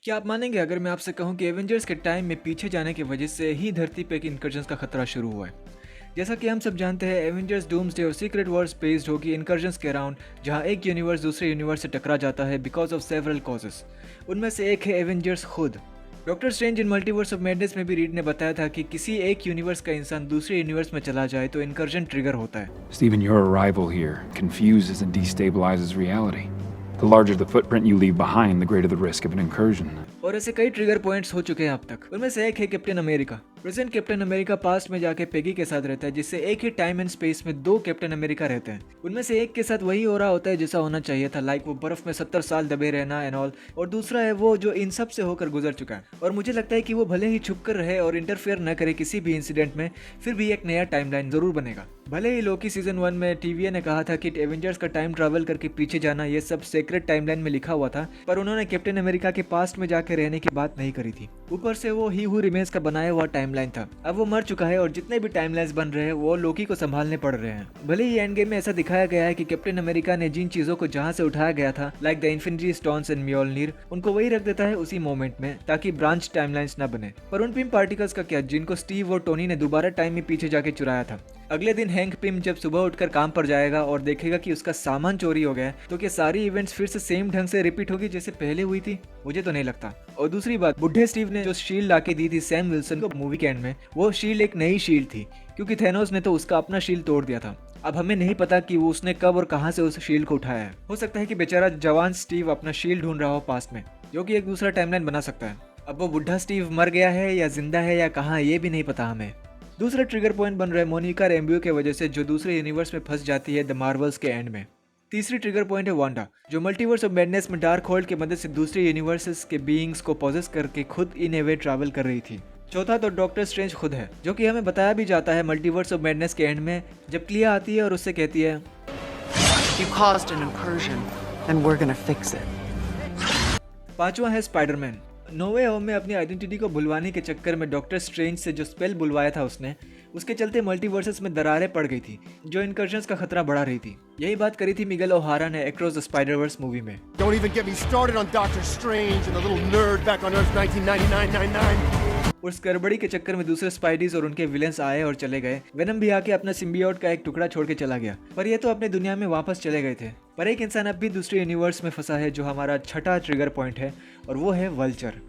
क्या आप मानेंगे अगर मैं आपसे कहूं कि एवेंजर्स के टाइम में पीछे जाने की वजह से ही धरती पे एक इनकर्जन्स का खतरा शुरू हुआ है। जैसा कि हम सब जानते हैं, एवेंजर्स डूम्सडे और सीक्रेट वॉर्स बेस्ड होगी इनकर्जन्स के अराउंड, जहां एक यूनिवर्स दूसरे यूनिवर्स से टकरा जाता है बिकॉज ऑफ सेवरल कॉजेस। उनमें से एक है एवेंजर्स खुद। Doctor strange in multiverse of madness में भी रीड ने बताया था कि किसी एक यूनिवर्स का इंसान दूसरे यूनिवर्स में चला जाए तो इनकर्जन ट्रिगर होता है। Stephen, your arrival here confuses and destabilizes reality. The larger the footprint you leave behind, the greater the risk of an incursion. और ऐसे कई ट्रिगर पॉइंट्स हो चुके हैं अब तक। उनमें से एक है captain America. Present captain America past में जाके पेगी के साथ रहता है, जिससे एक ही टाइम एंड स्पेस में दो कैप्टन अमेरिका रहते हैं। उनमें से एक के साथ वही हो रहा होता है जैसा होना चाहिए था, लाइक वो बर्फ में 70 साल दबे रहना एंड ऑल। और दूसरा है वो जो इन सब से होकर गुजर चुका है। और मुझे लगता है कि वो भले ही छुप कर रहे और इंटरफेयर न करे किसी भी इंसिडेंट में, फिर भी एक नया टाइमलाइन जरूर बनेगा। भले ही लोकी सीजन 1 में टीवीए ने कहा था कि एवेंजर्स का टाइम ट्रैवल करके पीछे जाना ये सब सीक्रेट टाइमलाइन में लिखा हुआ था, पर उन्होंने कैप्टन अमेरिका के पास्ट में जाके रहने की बात नहीं करी थी। ऊपर से वो ही हु रिमेन्स का बनाया हुआ टाइमलाइन था। अब वो मर चुका है और जितने भी टाइमलाइंस बन रहे हैं वो लोकी को संभालने पड़ रहे हैं। भले ही एंड गेम में ऐसा दिखाया गया है कि कैप्टन अमेरिका ने जिन चीजों को जहां से उठाया गया था, like the infinity stones and Mjolnir, उनको वही रख देता है उसी मोमेंट में, ताकि ब्रांच टाइमलाइंस न बने। पर उन पिम पार्टिकल्स का क्या, जिनको स्टीव और टोनी ने दोबारा टाइम में पीछे जाके चुराया था? अगले दिन हैंक पिम जब सुबह उठकर काम पर जाएगा और देखेगा कि उसका सामान चोरी हो गया है, तो क्या सारी इवेंट्स फिर से सेम ढंग से रिपीट होगी जैसे पहले हुई थी? मुझे तो नहीं लगता। और दूसरी बात, बुढ़े स्टीव ने जो शील्ड लाके दी थी सैम विल्सन को मूवी के एंड में, वो शील्ड एक नई शील्ड थी, क्योंकि थेनोस ने तो उसका अपना शील्ड तोड़ दिया था। अब हमें नहीं पता कि वो उसने कब और कहां से उस शील्ड को उठाया है। हो सकता है कि बेचारा जवान स्टीव अपना शील्ड ढूंढ रहा हो पास्ट में, जो कि एक दूसरा टाइमलाइन बना सकता है। अब वो बुढ़ा स्टीव मर गया है या जिंदा है या कहाँ, ये भी नहीं पता हमें। दूसरा ट्रिगर पॉइंट बन रहा है मोनिका रेम्ब्यू के वजह से, जो दूसरे यूनिवर्स में फंस जाती है द मार्वल्स के एंड में। तीसरी ट्रिगर पॉइंट है वांडा, जो मल्टीवर्स ऑफ मैडनेस में डार्क होल्ड की मदद से दूसरे यूनिवर्सेस के बीइंग्स को पॉजेस करके खुद इन ए वे ट्रैवल कर रही थी। चौथा तो डॉक्टर स्ट्रेंज खुद है, जो कि हमें बताया भी जाता है मल्टीवर्स ऑफ मैडनेस के एंड में, जब क्लिया आती है और उससे कहती है You caused an incursion, and we're gonna fix it. पांचवा है स्पाइडरमैन। नो वे होम में अपनी आइडेंटिटी को भुलवाने के चक्कर में डॉक्टर स्ट्रेंज से जो स्पेल बुलवाया था उसने, उसके चलते मल्टीवर्सेस में दरारें पड़ गई थी, जो इनकर्जन्स का खतरा बढ़ा रही थी। यही बात करी थी मिगेल ओहारा ने अक्रॉस द स्पाइडरवर्स मूवी में। Don't even get me started on Doctor Strange and the little nerd back on Earth 1999. उस गड़बड़ी के चक्कर में दूसरे स्पाइडीज और उनके विलेंस आए और चले गए। वेनम भी आके अपना सिम्बियोट का एक टुकड़ा छोड़ के चला गया, पर ये तो अपने दुनिया में वापस चले गए थे। पर एक इंसान अब भी दूसरे यूनिवर्स में फंसा है, जो हमारा छठा ट्रिगर पॉइंट है, और वो है वल्चर।